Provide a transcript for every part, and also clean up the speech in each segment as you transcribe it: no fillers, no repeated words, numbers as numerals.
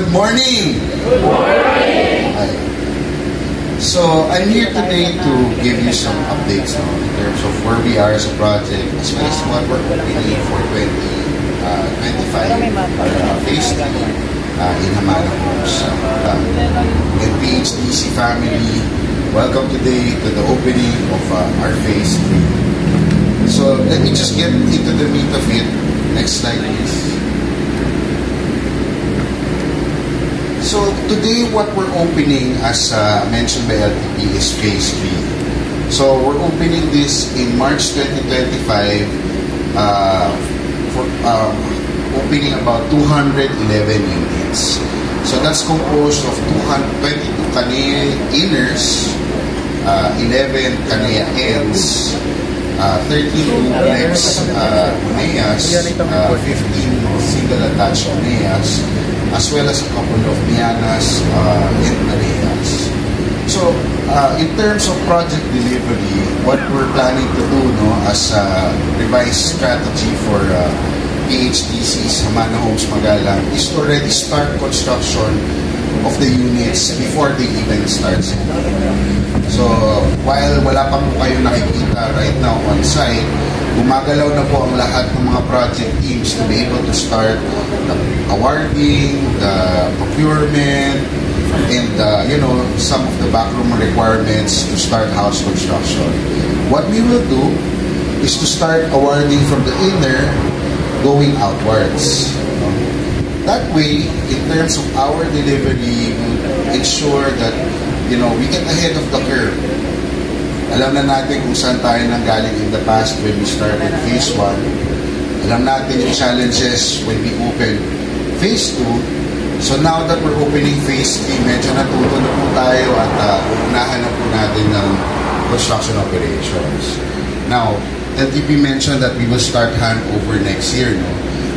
Good morning! Good morning! Hi. So, I'm here today to give you some updates in terms of where we are as a project, as well as what we're planning for 2025 phase 3 in Hamana Homes. And PHDC family, welcome today to the opening of our phase 3. So, let me just get into the meat of it. Next slide, please. So today what we're opening, as mentioned by LTP, is phase 3. So we're opening this in March 2025 for opening about 211 units. So that's composed of 22 Kanea inners, 11 Kanea ends, 13 duplex Uneas, 15 single attached Uneas, as well as a couple of Mianas and Mareas. So, in terms of project delivery, what we're planning to do as a revised strategy for PHDC's Hamana Homes Magalang is to already start construction of the units before the event starts. So, while wala pa po kayo nakikita right now on site, gumagalaw na po ang lahat ng mga project teams to be able to start the awarding, the procurement, and some of the backroom requirements to start house construction. What we will do is to start awarding from the inner going outwards. That way, in terms of our delivery, we'll ensure that we get ahead of the curve. Alam na natin kung saan tayo nanggaling in the past when we started phase 1. Alam natin yung challenges when we open phase 2. So now that we're opening phase 3, medyo natuto na po tayo at unahan na po natin ng construction operations. Now, LTP mentioned that we will start handover next year.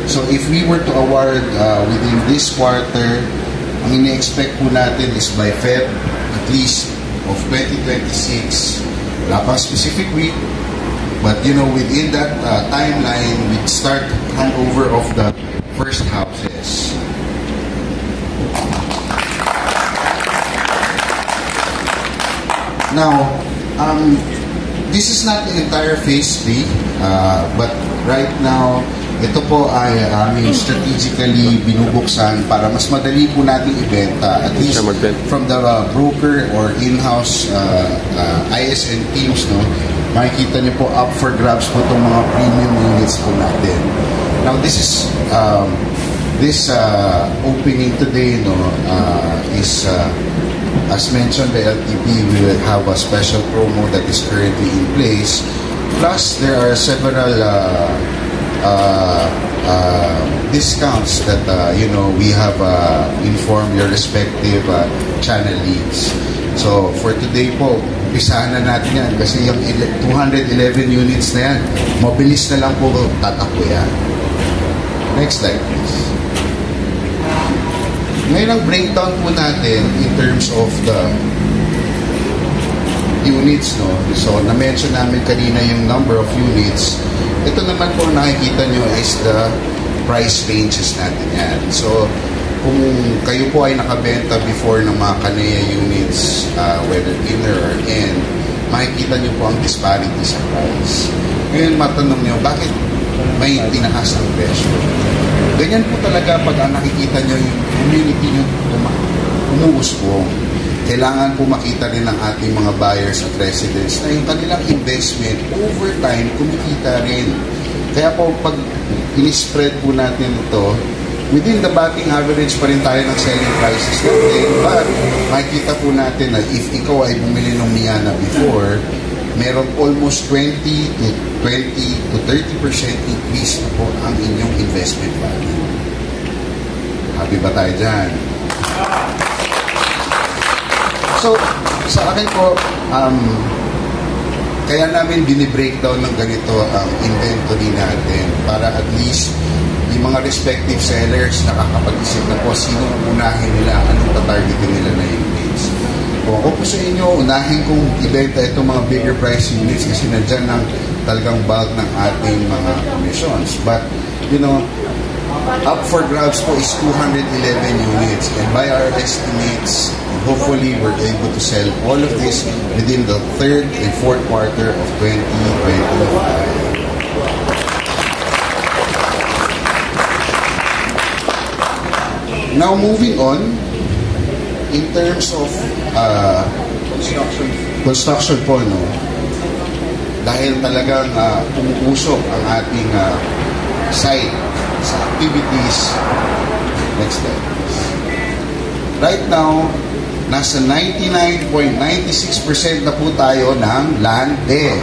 So if we were to award within this quarter, ang ine-expect po natin is by Feb, at least, of 2026. Wala pang specific week, but within that timeline, we'd start handover of the first houses. Now, this is not the entire phase 3, but right now, ito po ay aming strategically binubuksan para mas madali po natin ibenta, at least from the broker or in-house ISN teams, makikita niyo po up for grabs po itong mga premium units po natin. Now this is opening today is as mentioned by LTP, we will have a special promo that is currently in place, plus there are several discounts that we have informed your respective channel leads. So for today po, umpisahan na natin yan kasi yung 211 units na yan, mabilis na lang po tatakbo yan. Next slide please. Ngayon ang breakdown po natin in terms of the units, So na-mention namin kanina yung number of units. Ito naman po nakikita nyo is the price ranges natin yan. So, kung kayo po ay nakabenta before ng mga Kanea units, whether inner or end, makikita nyo po ang disparity sa price. Ngayon, matanong nyo, bakit may tinaas ang presyo? Ganyan po talaga pag nakikita nyo yung community nyo umuusbong. Kailangan po makita rin ng ating mga buyers at residents na yung kanilang investment over time kumikita rin. Kaya po pag in-spread po natin ito, within the batting average pa rin tayo ng selling prices natin, but makikita po natin na if ikaw ay bumili ng Miana before, meron almost 20 to 30% increase na po ang inyong investment value. Happy ba tayo dyan? So, sa akin po, kaya namin binibreakdown ng ganito ang inventory natin para at least yung mga respective sellers nakakapag-isip na po sino unahin nila, anong tatargetin nila na units. Kung ako po sa inyo, unahin kong ibenta itong mga bigger price units kasi nandyan ang talagang bulk ng ating mga commissions. But, up for grabs po is 211 units. And by our estimates, hopefully we're able to sell all of this within the third and fourth quarter of 2025. Now moving on, in terms of construction po, no, dahil talagang umuusok ang ating site sa activities. Next slide. Right now, nasa 99.96% na po tayo ng land there.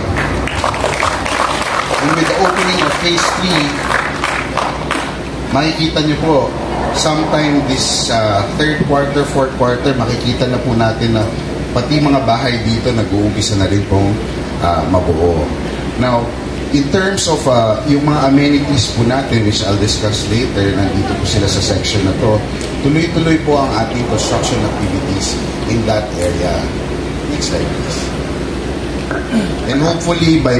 And with the opening of phase 3, makikita nyo po, sometime this third quarter, fourth quarter, makikita na po natin na pati mga bahay dito nag-uumpisa na rin pong mabuo. Now, in terms of yung mga amenities po natin, which I'll discuss later, nandito po sila sa section na to, tuloy-tuloy po ang ating construction activities in that area. Next slide, please. And hopefully by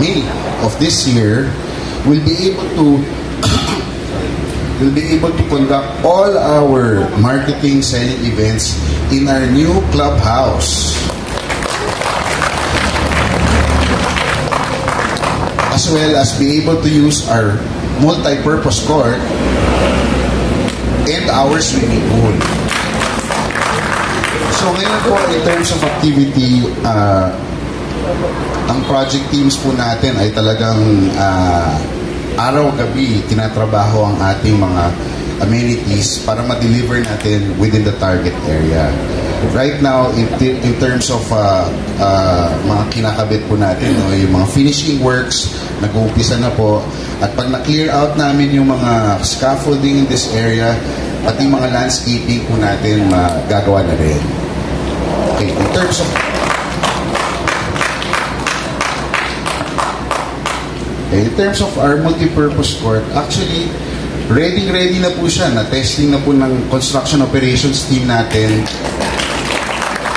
May of this year, we'll be able to conduct all our marketing, selling events in our new clubhouse. As well as be able to use our multi-purpose court and our swimming pool. So ngayon po, in terms of activity, ang project teams po natin ay talagang araw-gabi tinatrabaho ang ating mga amenities para ma-deliver natin within the target area. Right now, in terms of mga kinakabit po natin, no, yung mga finishing works, nag-uumpisa na po. At pag na-clear out namin yung mga scaffolding in this area, pati mga landscaping po natin magagawa na rin. Okay, in terms of our multi-purpose court, actually, ready na po siya. Na-testing na po ng construction operations team natin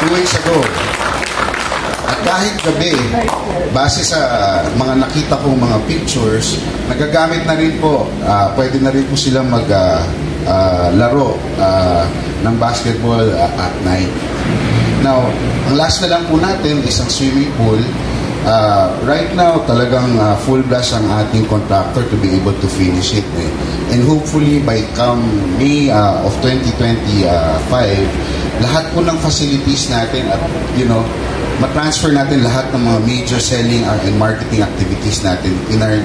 2 weeks ago. At kahit gabi, base sa mga nakita kong mga pictures, nagagamit na rin po, pwede na rin po silang laro ng basketball at night. Now, ang last na lang po natin is ang swimming pool. Right now, talagang full blast ang ating contractor to be able to finish it. And hopefully, by come May of 2025, lahat po ng facilities natin at, matransfer natin lahat ng mga major selling and marketing activities natin in our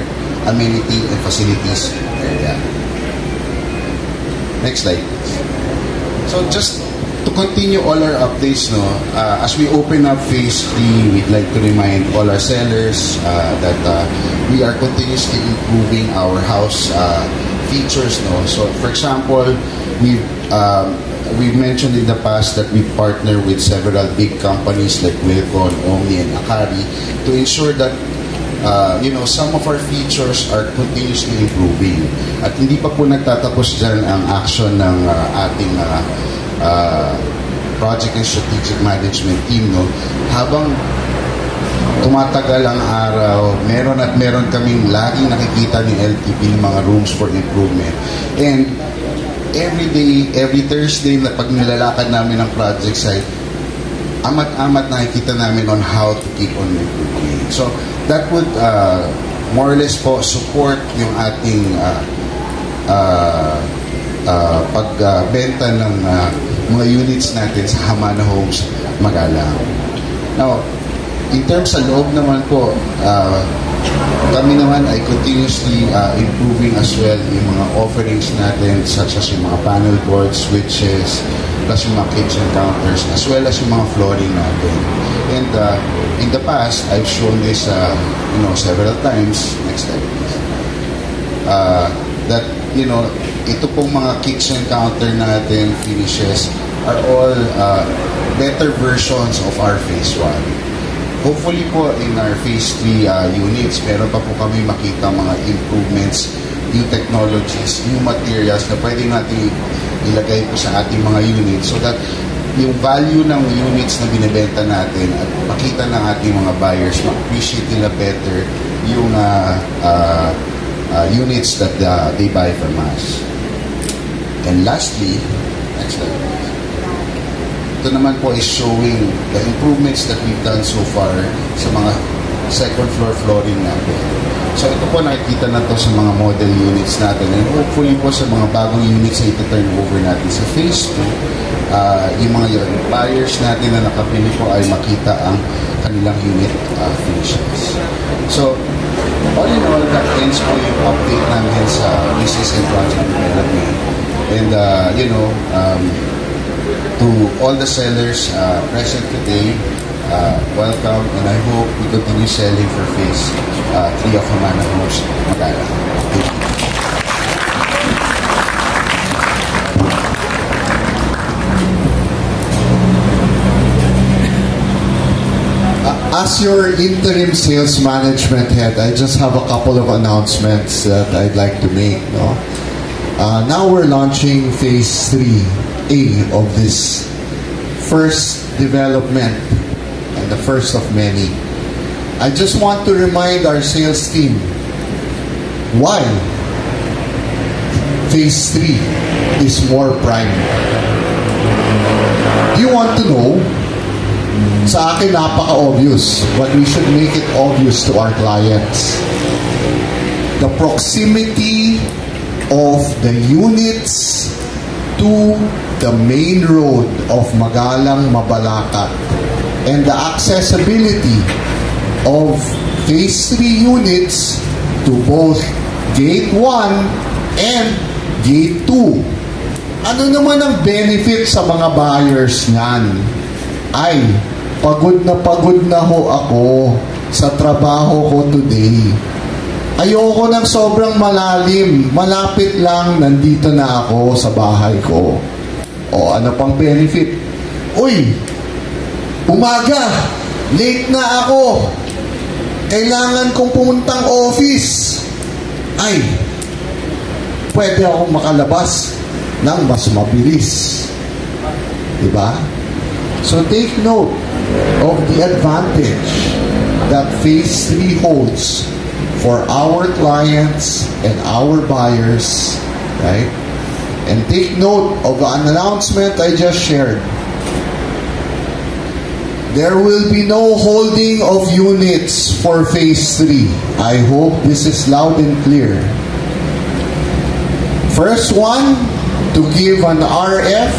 amenity and facilities area. Next slide, please. So, just to continue all our updates, as we open up phase 3, we'd like to remind all our sellers that we are continuously improving our house features. So, for example, we've mentioned in the past that we partner with several big companies like Wilcon, Omni, and Akari to ensure that some of our features are continuously improving. At hindi pa po nagtatapos dyan ang action ng ating project and strategic management team. Habang tumatagal ang araw, meron kaming laging nakikita ni LTP ng mga rooms for improvement. And every day, every Thursday na pag nilalakad namin ang project site, amat-amat nakikita namin on how to keep on improving. So, that would more or less po support yung ating pagbenta ng mga units natin sa Hamana Homes, Magalang. Now, in terms sa loob naman po, kami naman ay continuously improving as well yung mga offerings natin, such as yung mga panel boards, switches, plus yung mga kitchen counters, as well as yung mga flooring natin. And in the past, I've shown this several times. Next slide, please. That, ito pong mga kitchen counter natin, finishes, are all better versions of our phase 1. Hopefully po in our phase 3 units, meron pa po kami makita mga improvements, new technologies, new materials na pwede natin ilagay po sa ating mga units so that yung value ng units na binibenta natin at makita ng ating mga buyers, ma-appreciate nila better yung units that they buy from us. And lastly, next slide. Ito naman po is showing the improvements that we've done so far sa mga second floor flooring natin. So ito po nakikita na to sa mga model units natin, and hopefully po sa mga bagong units na ito-turn over natin sa phase 2, yung mga buyers natin na nakapili po ay makita ang kanilang unit finishes. So all in all, that ends po yung update namin sa business and project development. And to all the sellers present today, welcome, and I hope we continue selling for phase 3 of Hamana Homes, Magala. As your interim sales management head, I just have a couple of announcements that I'd like to make. No? Now we're launching phase 3A of this first development, and the first of many. I just want to remind our sales team why phase 3 is more prime. Do you want to know? Sa akin, napaka-obvious, but we should make it obvious to our clients. The proximity of the units to the main road of Magalang Mabalacat and the accessibility of phase 3 units to both gate 1 and gate 2. Ano naman ang benefit sa mga buyers niyan? Ay, pagod na ho ako sa trabaho ko today. Ayoko ng sobrang malalim. Malapit lang, nandito na ako sa bahay ko. O ano pang benefit? Uy, umaga, late na ako. Kailangan kong pumuntang office. Ay, pwede akong makalabas ng mas mabilis. Diba? So take note of the advantage that phase 3 holds for our clients and our buyers, right? And take note of an announcement I just shared. There will be no holding of units for phase 3. I hope this is loud and clear. First one to give an RF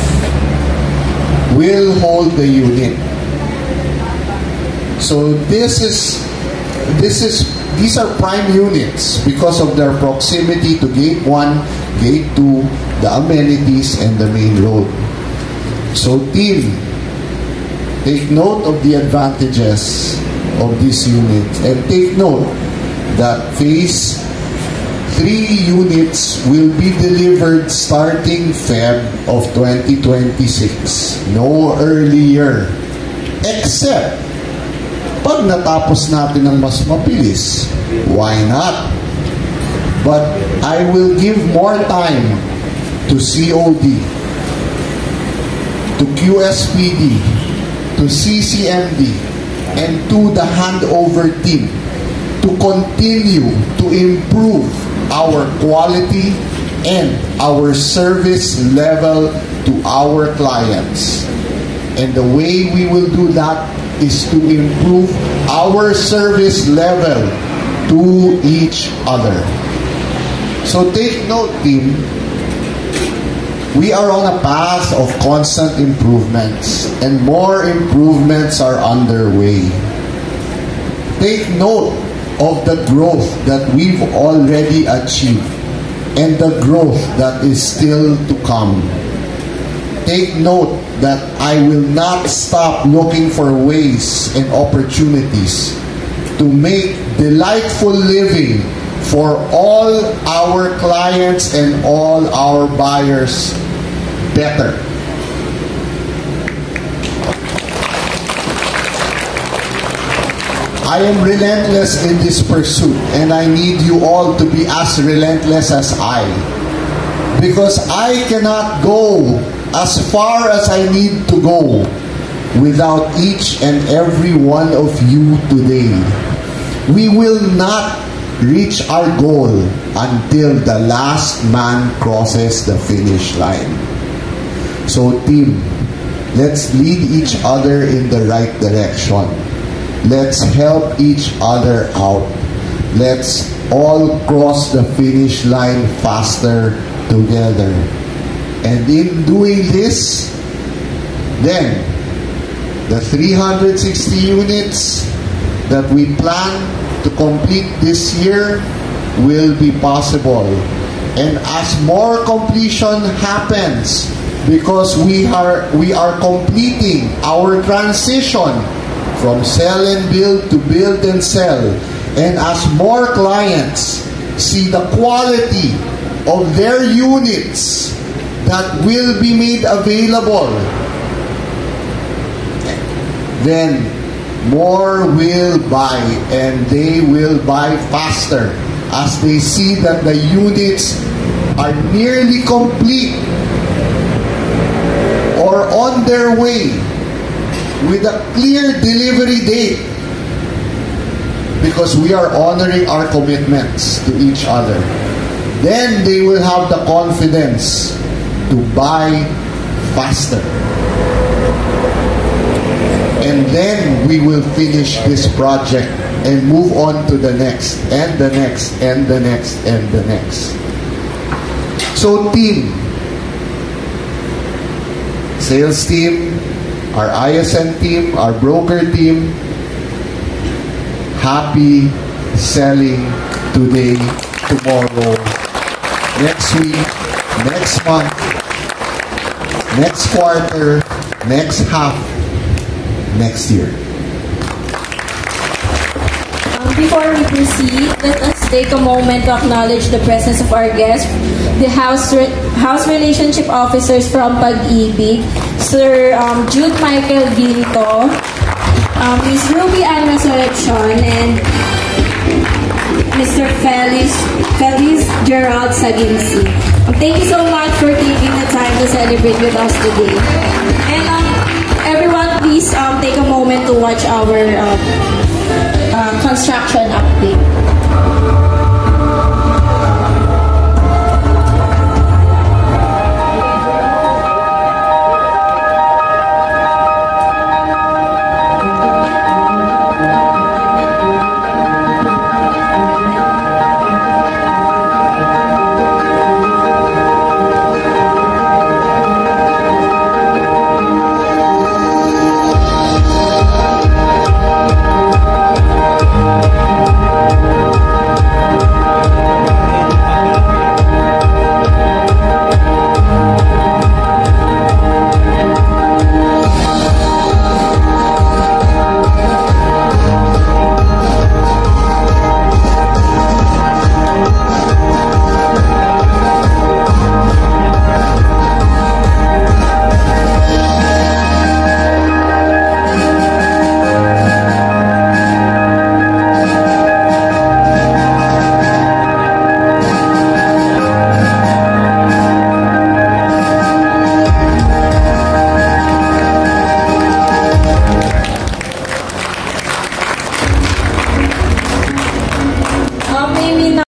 will hold the unit. So these are prime units because of their proximity to gate 1, gate 2, the amenities, and the main road. So team, take note of the advantages of this unit, and take note that phase 3 units will be delivered starting Feb of 2026. No earlier. Except, pag natapos natin ng mas mabilis, why not? But I will give more time to COD, to QSPD, to CCMD, and to the handover team to continue to improve our quality and our service level to our clients. And the way we will do that is to improve our service level to each other. So take note, team, we are on a path of constant improvements, and more improvements are underway. Take note of the growth that we've already achieved and the growth that is still to come. Take note that I will not stop looking for ways and opportunities to make delightful living for all our clients and all our buyers better. I am relentless in this pursuit, and I need you all to be as relentless as I. Because I cannot go as far as I need to go without each and every one of you today. We will not reach our goal until the last man crosses the finish line. So team, let's lead each other in the right direction. Let's help each other out. Let's all cross the finish line faster together. And in doing this, then the 360 units that we plan to complete this year will be possible. And as more completion happens, because we are completing our transition from sell and build to build and sell, and as more clients see the quality of their units that will be made available, then more will buy, and they will buy faster as they see that the units are nearly complete or on their way with a clear delivery date, because we are honoring our commitments to each other. Then they will have the confidence to buy faster. And then we will finish this project and move on to the next, and the next, and the next, and the next. So team, sales team, our ISN team, our broker team, happy selling today, tomorrow, next week, next month, next quarter, next half, next year. Before we proceed, let us take a moment to acknowledge the presence of our guests, the House Relationship Officers from Pag-ibig, Sir Jude Michael Vinto, Ms. Ruby Ann Resurrection, and Mr. Feliz Gerald Saginsi. Thank you so much for taking the time to celebrate with us today. And everyone, please take a moment to watch our construction update.